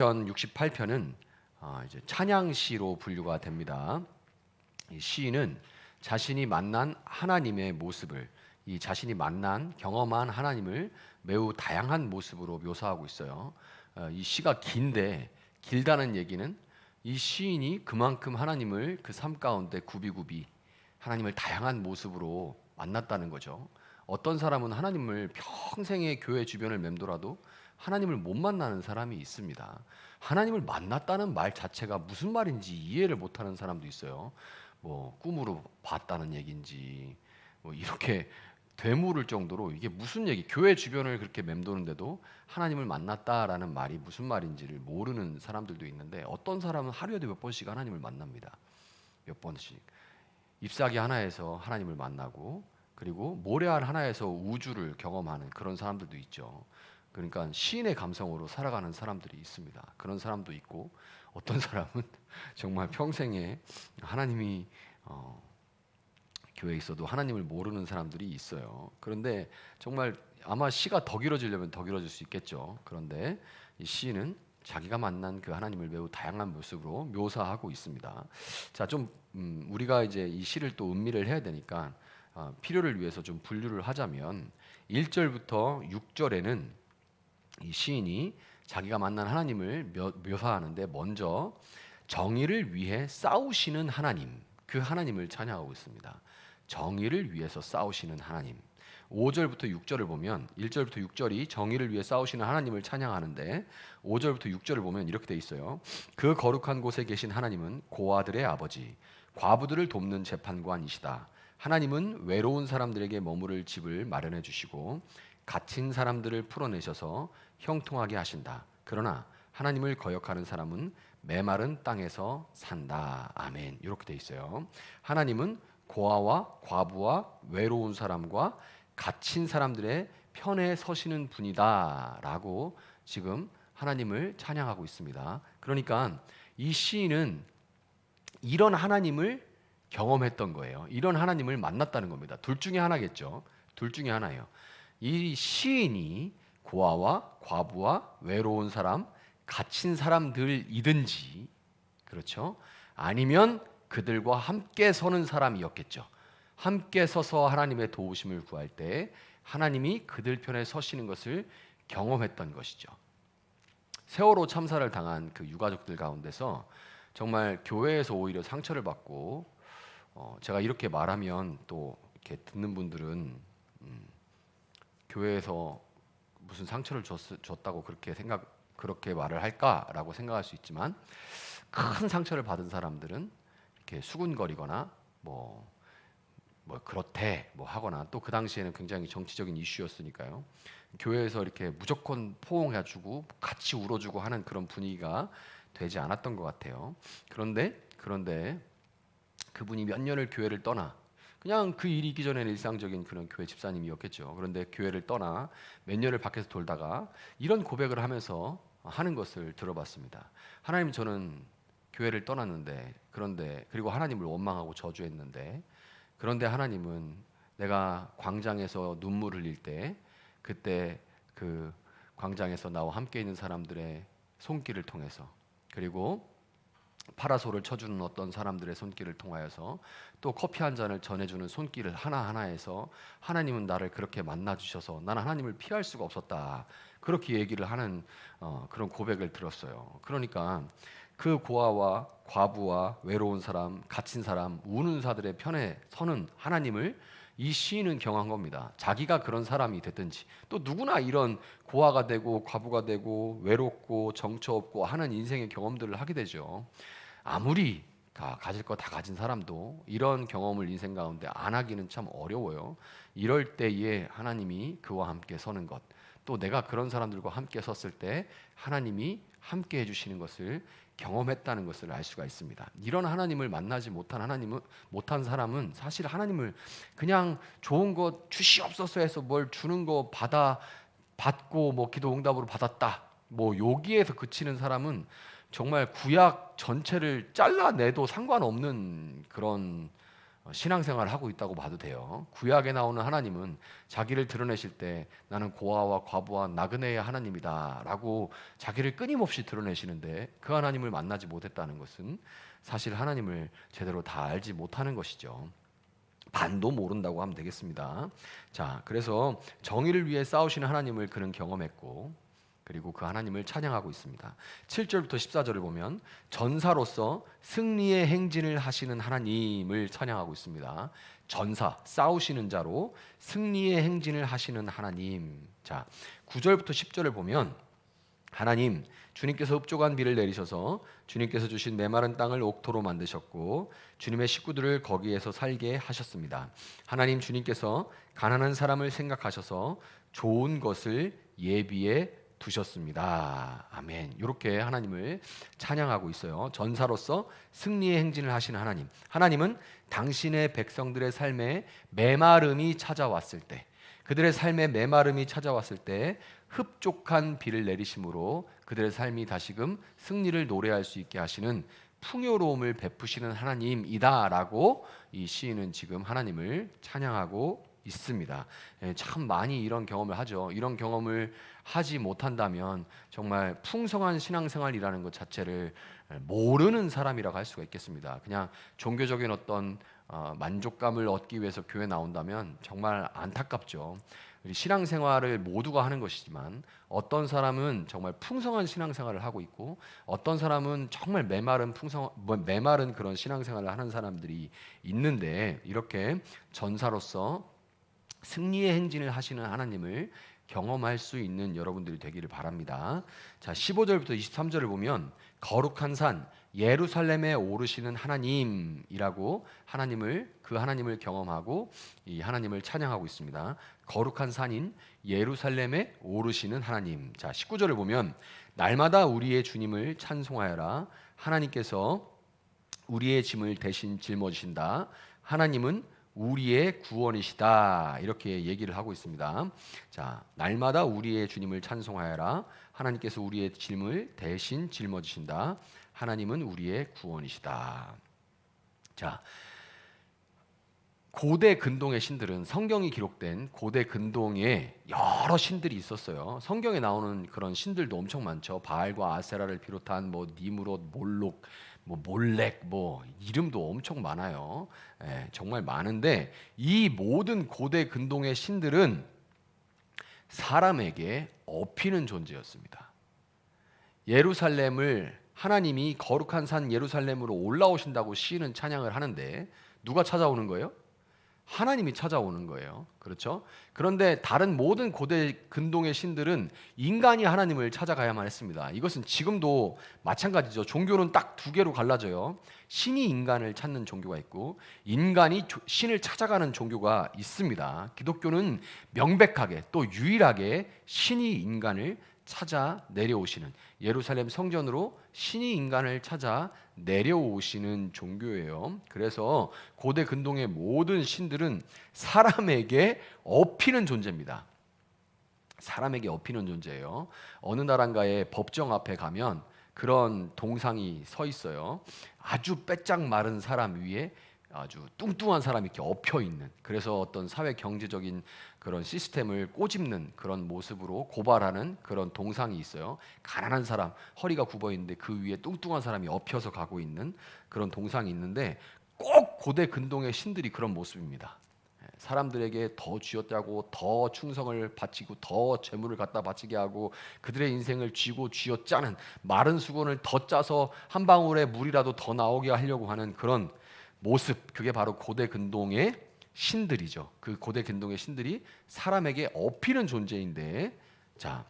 편 68편은 이제 찬양시로 분류가 됩니다. 이 시인은 자신이 만난 하나님의 모습을, 이 자신이 만난 경험한 하나님을 매우 다양한 모습으로 묘사하고 있어요. 이 시가 긴데, 길다는 얘기는 이 시인이 그만큼 하나님을 그 삶 가운데 굽이굽이 하나님을 다양한 모습으로 만났다는 거죠. 어떤 사람은 하나님을 평생의 교회 주변을 맴돌아도 하나님을 못 만나는 사람이 있습니다. 하나님을 만났다는 말 자체가 무슨 말인지 이해를 못하는 사람도 있어요. 뭐 꿈으로 봤다는 얘기인지 뭐 이렇게 되물을 정도로 이게 무슨 얘기, 교회 주변을 그렇게 맴도는데도 하나님을 만났다라는 말이 무슨 말인지를 모르는 사람들도 있는데, 어떤 사람은 하루에도 몇 번씩 하나님을 만납니다. 몇 번씩 잎사귀 하나에서 하나님을 만나고, 그리고 모래알 하나에서 우주를 경험하는 그런 사람들도 있죠. 그러니까 시인의 감성으로 살아가는 사람들이 있습니다. 그런 사람도 있고, 어떤 사람은 정말 평생에 하나님이 교회에 있어도 하나님을 모르는 사람들이 있어요. 그런데 정말 아마 시가 더 길어지려면 더 길어질 수 있겠죠. 그런데 이 시인은 자기가 만난 그 하나님을 매우 다양한 모습으로 묘사하고 있습니다. 자, 좀 우리가 이제 이 시를 또 음미를 해야 되니까 필요를 위해서 좀 분류를 하자면, 1절부터 6절에는 이 시인이 자기가 만난 하나님을 묘사하는데, 먼저 정의를 위해 싸우시는 하나님, 그 하나님을 찬양하고 있습니다. 정의를 위해서 싸우시는 하나님. 5절부터 6절을 보면, 1절부터 6절이 정의를 위해 싸우시는 하나님을 찬양하는데, 5절부터 6절을 보면 이렇게 돼 있어요. 그 거룩한 곳에 계신 하나님은 고아들의 아버지, 과부들을 돕는 재판관이시다. 하나님은 외로운 사람들에게 머무를 집을 마련해 주시고 갇힌 사람들을 풀어내셔서 형통하게 하신다. 그러나 하나님을 거역하는 사람은 메마른 땅에서 산다. 아멘. 이렇게 돼 있어요. 하나님은 고아와 과부와 외로운 사람과 갇힌 사람들의 편에 서시는 분이다라고 지금 하나님을 찬양하고 있습니다. 그러니까 이 시인은 이런 하나님을 경험했던 거예요. 이런 하나님을 만났다는 겁니다. 둘 중에 하나겠죠. 둘 중에 하나예요. 이 시인이 고아와 과부와 외로운 사람, 갇힌 사람들이든지, 그렇죠? 아니면 그들과 함께 서는 사람이었겠죠. 함께 서서 하나님의 도우심을 구할 때 하나님이 그들 편에 서시는 것을 경험했던 것이죠. 세월호 참사를 당한 그 유가족들 가운데서 정말 교회에서 오히려 상처를 받고, 제가 이렇게 말하면 또 이렇게 듣는 분들은 교회에서 무슨 상처를 줬다고 그렇게 말을 할까라고 생각할 수 있지만, 큰 상처를 받은 사람들은 이렇게 수군거리거나 뭐 그렇대 뭐 하거나, 또 그 당시에는 굉장히 정치적인 이슈였으니까요. 교회에서 이렇게 무조건 포옹해주고 같이 울어주고 하는 그런 분위기가 되지 않았던 것 같아요. 그런데 그분이 몇 년을 교회를 떠나, 그냥 그 일이 있기 전에는 일상적인 그런 교회 집사님이었겠죠. 그런데 교회를 떠나 몇 년을 밖에서 돌다가 이런 고백을 하면서 하는 것을 들어봤습니다. 하나님, 저는 교회를 떠났는데, 그리고 하나님을 원망하고 저주했는데, 그런데 하나님은 내가 광장에서 눈물 흘릴 때, 그때 그 광장에서 나와 함께 있는 사람들의 손길을 통해서, 그리고 파라솔을 쳐주는 어떤 사람들의 손길을 통하여서, 또 커피 한 잔을 전해주는 손길을 하나하나에서 하나님은 나를 그렇게 만나주셔서 나는 하나님을 피할 수가 없었다, 그렇게 얘기를 하는 그런 고백을 들었어요. 그러니까 그 고아와 과부와 외로운 사람, 갇힌 사람, 우는 사들의 편에 서는 하나님을 이 시인은 경험한 겁니다. 자기가 그런 사람이 됐든지, 또 누구나 이런 고아가 되고 과부가 되고 외롭고 정처 없고 하는 인생의 경험들을 하게 되죠. 아무리 가질 거 다 가진 사람도 이런 경험을 인생 가운데 안 하기는 참 어려워요. 이럴 때에 하나님이 그와 함께 서는 것, 또 내가 그런 사람들과 함께 섰을 때 하나님이 함께 해주시는 것을 경험했다는 것을 알 수가 있습니다. 이런 하나님을 만나지 못한 사람은 사실 하나님을 그냥 좋은 것 주시옵소서 해서 뭘 주는 거 받고 뭐 기도 응답으로 받았다, 뭐 여기에서 그치는 사람은 정말 구약 전체를 잘라내도 상관없는 그런 신앙생활을 하고 있다고 봐도 돼요. 구약에 나오는 하나님은 자기를 드러내실 때 나는 고아와 과부와 나그네의 하나님이다 라고 자기를 끊임없이 드러내시는데, 그 하나님을 만나지 못했다는 것은 사실 하나님을 제대로 다 알지 못하는 것이죠. 반도 모른다고 하면 되겠습니다. 자, 그래서 정의를 위해 싸우시는 하나님을 그는 경험했고, 그리고 그 하나님을 찬양하고 있습니다. 7절부터 14절을 보면 전사로서 승리의 행진을 하시는 하나님을 찬양하고 있습니다. 전사, 싸우시는 자로 승리의 행진을 하시는 하나님. 자, 9절부터 10절을 보면 하나님, 주님께서 흡족한 비를 내리셔서 주님께서 주신 메마른 땅을 옥토로 만드셨고 주님의 식구들을 거기에서 살게 하셨습니다. 하나님, 주님께서 가난한 사람을 생각하셔서 좋은 것을 예비해 두셨습니다. 아멘. 이렇게 하나님을 찬양하고 있어요. 전사로서 승리의 행진을 하시는 하나님. 하나님은 당신의 백성들의 삶에 메마름이 찾아왔을 때, 그들의 삶에 메마름이 찾아왔을 때 흡족한 비를 내리심으로 그들의 삶이 다시금 승리를 노래할 수 있게 하시는 풍요로움을 베푸시는 하나님이다라고 이 시인은 지금 하나님을 찬양하고 있습니다. 참 많이 이런 경험을 하죠. 이런 경험을 하지 못한다면 정말 풍성한 신앙생활이라는 것 자체를 모르는 사람이라고 할 수가 있겠습니다. 그냥 종교적인 어떤 만족감을 얻기 위해서 교회 나온다면 정말 안타깝죠. 우리 신앙생활을 모두가 하는 것이지만 어떤 사람은 정말 풍성한 신앙생활을 하고 있고 어떤 사람은 정말 메마른 그런 신앙생활을 하는 사람들이 있는데, 이렇게 전사로서 승리의 행진을 하시는 하나님을 경험할 수 있는 여러분들이 되기를 바랍니다. 자, 15절부터 23절을 보면 거룩한 산 예루살렘에 오르시는 하나님이라고 그 하나님을 경험하고 이 하나님을 찬양하고 있습니다. 거룩한 산인 예루살렘에 오르시는 하나님. 자, 19절을 보면 날마다 우리의 주님을 찬송하여라. 하나님께서 우리의 짐을 대신 짊어지신다. 하나님은 우리의 구원이시다. 이렇게 얘기를 하고 있습니다. 자, 날마다 우리의 주님을 찬송하여라. 하나님께서 우리의 짐을 대신 짊어지신다. 하나님은 우리의 구원이시다. 자, 고대 근동의 신들은, 성경이 기록된 고대 근동에 여러 신들이 있었어요. 성경에 나오는 그런 신들도 엄청 많죠. 바알과 아세라를 비롯한 니므롯, 몰록, 몰렉, 이름도 엄청 많아요. 정말 많은데 이 모든 고대 근동의 신들은 사람에게 업히는 존재였습니다. 예루살렘을 하나님이 거룩한 산 예루살렘으로 올라오신다고 시인은 찬양을 하는데 누가 찾아오는 거예요? 하나님이 찾아오는 거예요. 그렇죠? 그런데 다른 모든 고대 근동의 신들은 인간이 하나님을 찾아가야만 했습니다. 이것은 지금도 마찬가지죠. 종교는 딱 두 개로 갈라져요. 신이 인간을 찾는 종교가 있고 인간이 신을 찾아가는 종교가 있습니다. 기독교는 명백하게 또 유일하게 신이 인간을 찾아 내려오시는, 예루살렘 성전으로 신이 인간을 찾아 내려오시는 종교예요. 그래서 고대 근동의 모든 신들은 사람에게 업히는 존재입니다. 사람에게 업히는 존재예요. 어느 나라인가의 법정 앞에 가면 그런 동상이 서 있어요. 아주 빼짝 마른 사람 위에 아주 뚱뚱한 사람이 이렇게 엎혀 있는, 그래서 어떤 사회 경제적인 그런 시스템을 꼬집는 그런 모습으로 고발하는 그런 동상이 있어요. 가난한 사람, 허리가 굽어 있는데 그 위에 뚱뚱한 사람이 엎혀서 가고 있는 그런 동상이 있는데, 꼭 고대 근동의 신들이 그런 모습입니다. 사람들에게 더 쥐었다고 더 충성을 바치고 더 재물을 갖다 바치게 하고 그들의 인생을 쥐어 짜는, 마른 수건을 더 짜서 한 방울의 물이라도 더 나오게 하려고 하는 그런 모습, 그게 바로 고대 근동의 신들이죠. 그 고대 근동의 신들이 사람에게 업히는 존재인데, 자,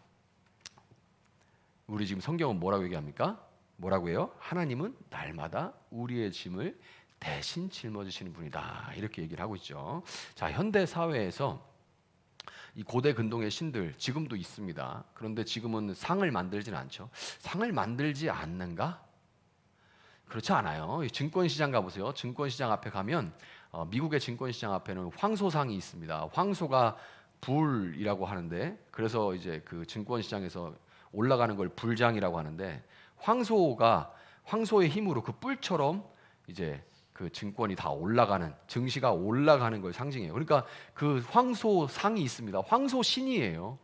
우리 지금 성경은 뭐라고 얘기합니까? 뭐라고 해요? 하나님은 날마다 우리의 짐을 대신 짊어지시는 분이다. 이렇게 얘기를 하고 있죠. 자, 현대 사회에서 이 고대 근동의 신들 지금도 있습니다. 그런데 지금은 상을 만들진 않죠. 상을 만들지 않는가? 그렇지 않아요. 증권시장 가보세요. 증권시장 앞에 가면 미국의 증권시장 앞에는 황소상이 있습니다. 황소가 불이라고 하는데, 그래서 이제 그 증권시장에서 올라가는 걸 불장이라고 하는데, 황소의 힘으로 그 뿔처럼 이제 그 증권이 다 올라가는, 증시가 올라가는 걸 상징해요. 그러니까 그 황소상이 있습니다. 황소신이에요.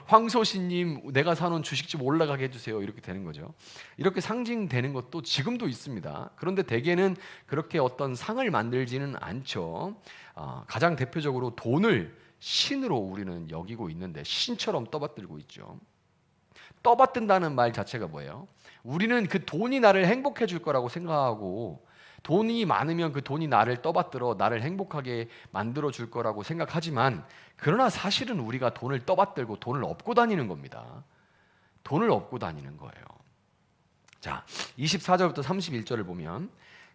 황소신님, 내가 사놓은 주식 좀 올라가게 해주세요. 이렇게 되는 거죠. 이렇게 상징되는 것도 지금도 있습니다. 그런데 대개는 그렇게 어떤 상을 만들지는 않죠. 가장 대표적으로 돈을 신으로 우리는 여기고 있는데, 신처럼 떠받들고 있죠. 떠받든다는 말 자체가 뭐예요? 우리는 그 돈이 나를 행복해 줄 거라고 생각하고, 돈이 많으면 그 돈이 나를 떠받들어 나를 행복하게 만들어 줄 거라고 생각하지만, 그러나 사실은 우리가 돈을 떠받들고 돈을 업고 다니는 겁니다. 돈을 업고 다니는 거예요. 자, 24절부터 31절을 보면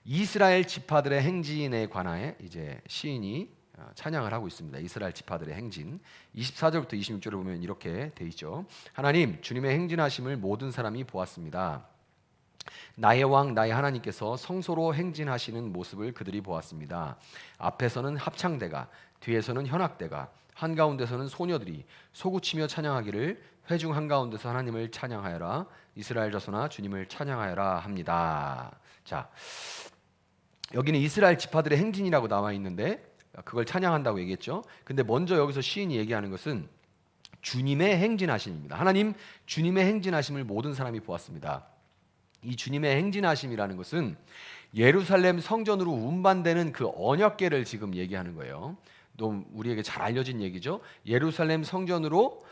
이스라엘 지파들의 행진에 관하여 이제 시인이 찬양을 하고 있습니다. 이스라엘 지파들의 행진. 24절부터 26절을 보면 이렇게 돼 있죠. 하나님, 주님의 행진하심을 모든 사람이 보았습니다. 나의 왕 나의 하나님께서 성소로 행진하시는 모습을 그들이 보았습니다. 앞에서는 합창대가, 뒤에서는 현악대가, 한가운데서는 소녀들이 솟구치며 찬양하기를, 회중 한가운데서 하나님을 찬양하여라, 이스라엘 자손아 주님을 찬양하여라 합니다. 자, 여기는 이스라엘 지파들의 행진이라고 나와 있는데 그걸 찬양한다고 얘기했죠. 근데 먼저 여기서 시인이 얘기하는 것은 주님의 행진하심입니다. 하나님, 주님의 행진하심을 모든 사람이 보았습니다. 이 주님의 행진하심이라는 것은 예루살렘 성전으로 운반되는 그 언약궤를 지금 얘기하는 거예요. 너무 우리에게 잘 알려진 얘기죠. 예루살렘 성전으로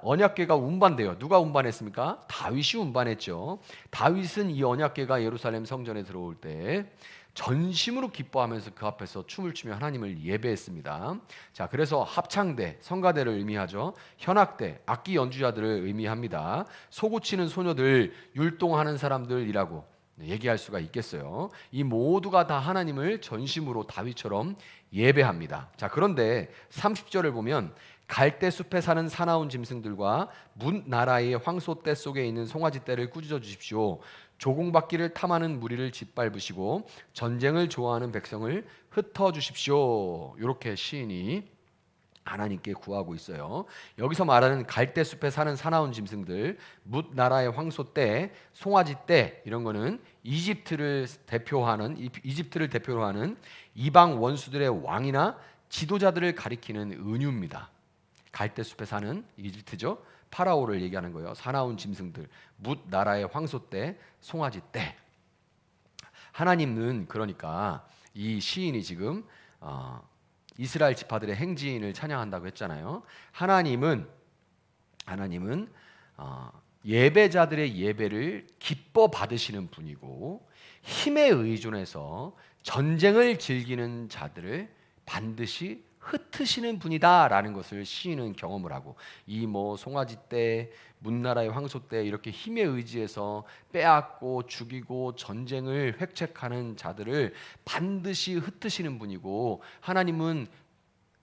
언약궤가 운반돼요. 누가 운반했습니까? 다윗이 운반했죠. 다윗은 이 언약궤가 예루살렘 성전에 들어올 때 전심으로 기뻐하면서 그 앞에서 춤을 추며 하나님을 예배했습니다. 자, 그래서 합창대, 성가대를 의미하죠. 현악대, 악기 연주자들을 의미합니다. 소고치는 소녀들, 율동하는 사람들이라고 얘기할 수가 있겠어요. 이 모두가 다 하나님을 전심으로 다윗처럼 예배합니다. 자, 그런데 30절을 보면 갈대 숲에 사는 사나운 짐승들과 문 나라의 황소떼 속에 있는 송아지떼를 꾸짖어 주십시오. 조공바퀴를 탐하는 무리를 짓밟으시고 전쟁을 좋아하는 백성을 흩어주십시오. 이렇게 시인이 하나님께 구하고 있어요. 여기서 말하는 갈대숲에 사는 사나운 짐승들, 뭇 나라의 황소떼, 송아지떼, 이런 거는 이집트를 대표로 하는 이방 원수들의 왕이나 지도자들을 가리키는 은유입니다. 갈대숲에 사는 이집트죠. 파라오를 얘기하는 거예요. 사나운 짐승들, 뭇 나라의 황소떼, 송아지떼. 하나님은 그러니까 이 시인이 지금 이스라엘 지파들의 행진을 찬양한다고 했잖아요. 하나님은 예배자들의 예배를 기뻐 받으시는 분이고, 힘에 의존해서 전쟁을 즐기는 자들을 반드시 흩으시는 분이다라는 것을 시인은 경험을 하고, 이 송아지떼, 문나라의 황소떼 이렇게 힘에 의지해서 빼앗고 죽이고 전쟁을 획책하는 자들을 반드시 흩으시는 분이고, 하나님은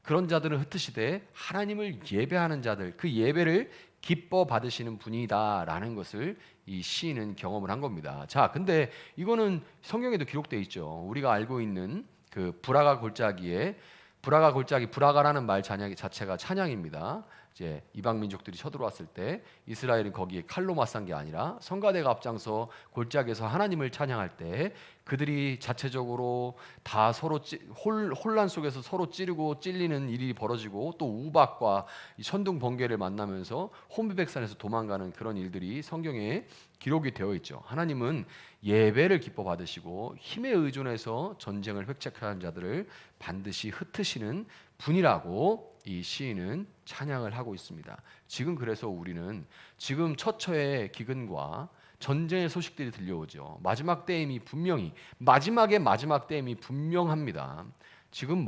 그런 자들을 흩으시되 하나님을 예배하는 자들, 그 예배를 기뻐 받으시는 분이다라는 것을 이 시인은 경험을 한 겁니다. 자, 근데 이거는 성경에도 기록되어 있죠. 우리가 알고 있는 그 브라가 골짜기, 브라가라는 말 자체가 찬양입니다. 이제 이방 민족들이 쳐들어왔을 때 이스라엘은 거기에 칼로 맞선 게 아니라 성가대가 앞장서 골짜기에서 하나님을 찬양할 때 그들이 자체적으로 다 서로 혼란 속에서 서로 찌르고 찔리는 일이 벌어지고, 또 우박과 천둥 번개를 만나면서 혼비백산에서 도망가는 그런 일들이 성경에 기록이 되어 있죠. 하나님은 예배를 기뻐 받으시고 힘에 의존해서 전쟁을 획책하는 자들을 반드시 흩으시는 분이라고 이 시인은 찬양을 하고 있습니다. 지금 그래서 우리는 지금 처처의 기근과 전쟁의 소식들이 들려오죠. 마지막 때임이 분명합니다. 지금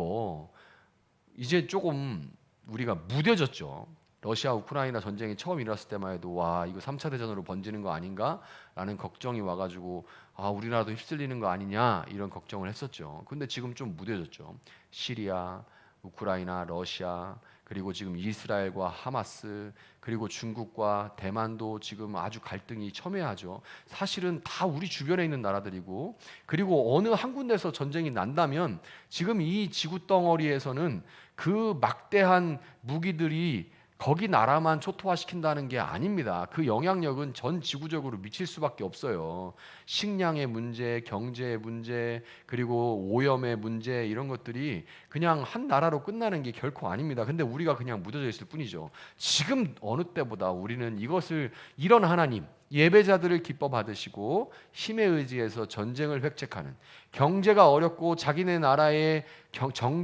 이제 조금 우리가 무뎌졌죠. 러시아 우크라이나 전쟁이 처음 일어났을 때만 해도 와, 이거 3차 대전으로 번지는 거 아닌가? 라는 걱정이 와가지고 우리나라도 휩쓸리는 거 아니냐, 이런 걱정을 했었죠. 근데 지금 좀 무뎌졌죠. 시리아, 우크라이나, 러시아, 그리고 지금 이스라엘과 하마스, 그리고 중국과 대만도 지금 아주 갈등이 첨예하죠. 사실은 다 우리 주변에 있는 나라들이고, 그리고 어느 한 군데서 전쟁이 난다면 지금 이 지구 덩어리에서는 그 막대한 무기들이 거기 나라만 초토화시킨다는 게 아닙니다. 그 영향력은 전 지구적으로 미칠 수밖에 없어요. 식량의 문제, 경제의 문제, 그리고 오염의 문제, 이런 것들이 그냥 한 나라로 끝나는 게 결코 아닙니다. 근데 우리가 그냥 묻어져 있을 뿐이죠. 지금 어느 때보다 우리는 이것을, 이런 하나님, 예배자들을 기뻐 받으시고 힘에 의지해서 전쟁을 획책하는, 경제가 어렵고 자기네 나라의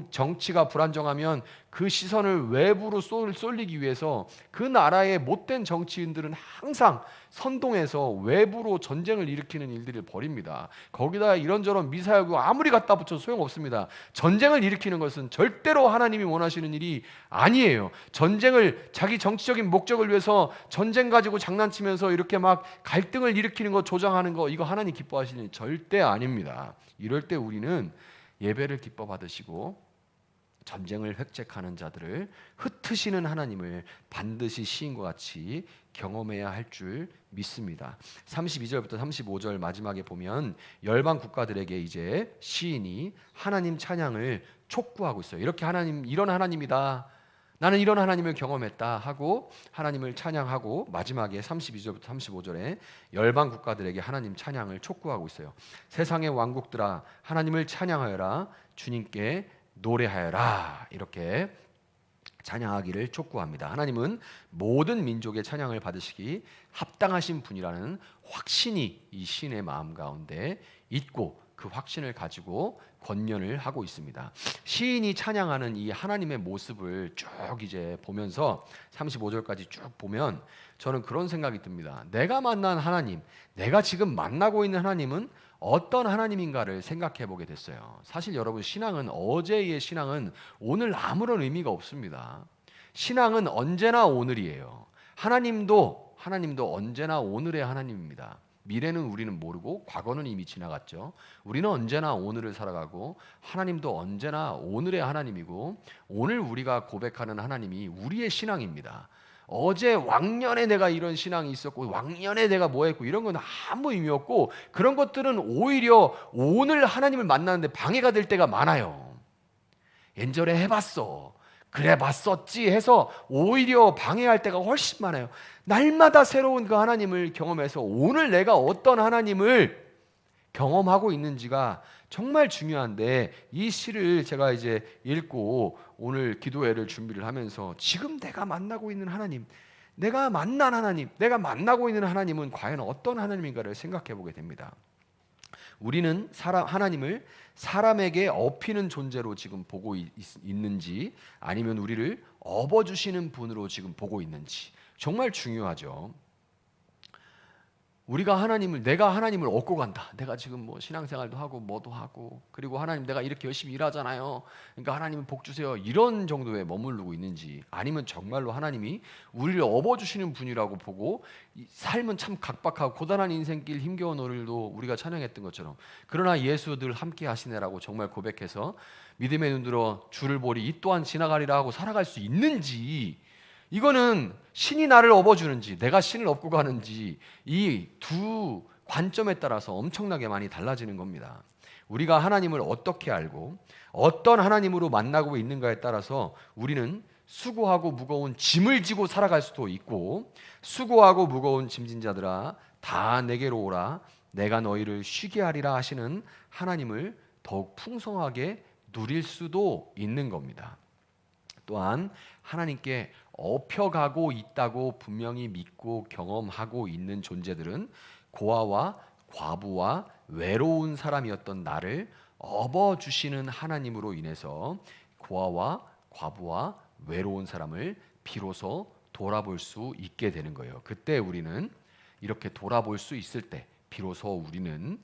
정치가 불안정하면 그 시선을 외부로 쏠리기 위해서 그 나라의 못된 정치인들은 항상 선동해서 외부로 전쟁을 일으키는 일들을 벌입니다. 거기다 이런저런 미사일고 아무리 갖다 붙여도 소용없습니다. 전쟁을 일으키는 것은 절대로 하나님이 원하시는 일이 아니에요. 전쟁을 자기 정치적인 목적을 위해서 전쟁 가지고 장난치면서 이렇게 막 갈등을 일으키는 거, 조장하는 거, 이거 하나님 기뻐하시는 일 절대 아닙니다. 이럴 때 우리는 예배를 기뻐 받으시고 전쟁을 획책하는 자들을 흩으시는 하나님을 반드시 시인과 같이 경험해야 할 줄 믿습니다. 32절부터 35절 마지막에 보면 열방 국가들에게 이제 시인이 하나님 찬양을 촉구하고 있어요. 이렇게 하나님, 이런 하나님이다, 나는 이런 하나님을 경험했다 하고 하나님을 찬양하고, 마지막에 32절부터 35절에 열방 국가들에게 하나님 찬양을 촉구하고 있어요. 세상의 왕국들아 하나님을 찬양하여라, 주님께 노래하여라, 이렇게 찬양하기를 촉구합니다. 하나님은 모든 민족의 찬양을 받으시기 합당하신 분이라는 확신이 이 시인의 마음 가운데 있고, 그 확신을 가지고 권면을 하고 있습니다. 시인이 찬양하는 이 하나님의 모습을 쭉 이제 보면서 35절까지 쭉 보면 저는 그런 생각이 듭니다. 내가 만난 하나님, 내가 지금 만나고 있는 하나님은 어떤 하나님인가를 생각해 보게 됐어요. 사실 여러분, 신앙은, 어제의 신앙은 오늘 아무런 의미가 없습니다. 신앙은 언제나 오늘이에요. 하나님도 언제나 오늘의 하나님입니다. 미래는 우리는 모르고 과거는 이미 지나갔죠. 우리는 언제나 오늘을 살아가고 하나님도 언제나 오늘의 하나님이고, 오늘 우리가 고백하는 하나님이 우리의 신앙입니다. 어제 왕년에 내가 이런 신앙이 있었고 왕년에 내가 뭐 했고 이런 건 아무 의미 없고, 그런 것들은 오히려 오늘 하나님을 만나는데 방해가 될 때가 많아요. 옛절에 해봤어, 그래 봤었지 해서 오히려 방해할 때가 훨씬 많아요. 날마다 새로운 그 하나님을 경험해서 오늘 내가 어떤 하나님을 경험하고 있는지가 정말 중요한데, 이 시를 제가 이제 읽고 오늘 기도회를 준비를 하면서 지금 내가 만나고 있는 하나님, 내가 만난 하나님, 내가 만나고 있는 하나님은 과연 어떤 하나님인가를 생각해 보게 됩니다. 우리는 하나님을 사람에게 업히는 존재로 지금 보고 있는지, 아니면 우리를 업어주시는 분으로 지금 보고 있는지 정말 중요하죠. 우리가 하나님을, 내가 하나님을 얻고 간다, 내가 지금 뭐 신앙생활도 하고 뭐도 하고, 그리고 하나님 내가 이렇게 열심히 일하잖아요, 그러니까 하나님 복 주세요, 이런 정도에 머무르고 있는지, 아니면 정말로 하나님이 우리를 업어주시는 분이라고 보고, 삶은 참 각박하고 고단한 인생길, 힘겨운 오늘도 우리가 찬양했던 것처럼 그러나 예수 늘 함께 하시네라고 정말 고백해서 믿음의 눈들어 주를 보리 이 또한 지나가리라 하고 살아갈 수 있는지, 이거는 신이 나를 업어주는지 내가 신을 업고 가는지, 이 두 관점에 따라서 엄청나게 많이 달라지는 겁니다. 우리가 하나님을 어떻게 알고 어떤 하나님으로 만나고 있는가에 따라서 우리는 수고하고 무거운 짐을 지고 살아갈 수도 있고, 수고하고 무거운 짐진 자들아 다 내게로 오라 내가 너희를 쉬게 하리라 하시는 하나님을 더욱 풍성하게 누릴 수도 있는 겁니다. 또한 하나님께 업혀가고 있다고 분명히 믿고 경험하고 있는 존재들은 고아와 과부와 외로운 사람이었던 나를 업어주시는 하나님으로 인해서 고아와 과부와 외로운 사람을 비로소 돌아볼 수 있게 되는 거예요. 그때 우리는, 이렇게 돌아볼 수 있을 때 비로소 우리는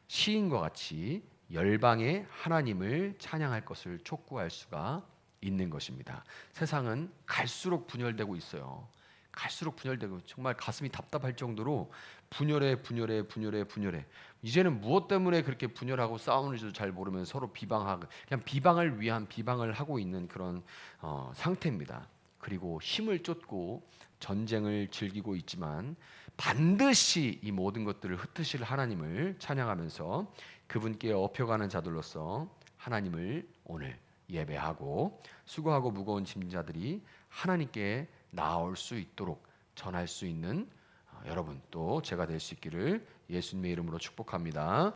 시인과 같이 열방의 하나님을 찬양할 것을 촉구할 수가 있는 것입니다. 세상은 갈수록 분열되고 있어요. 갈수록 분열되고 정말 가슴이 답답할 정도로 분열해. 이제는 무엇 때문에 그렇게 분열하고 싸우는지도 잘 모르면 서로 비방하고, 그냥 비방을 위한 비방을 하고 있는 그런 상태입니다. 그리고 힘을 쫓고 전쟁을 즐기고 있지만 반드시 이 모든 것들을 흩으실 하나님을 찬양하면서 그분께 업혀가는 자들로서 하나님을 오늘 예배하고, 수고하고 무거운 짐자들이 하나님께 나올 수 있도록 전할 수 있는 여러분 또 제가 될 수 있기를 예수님의 이름으로 축복합니다.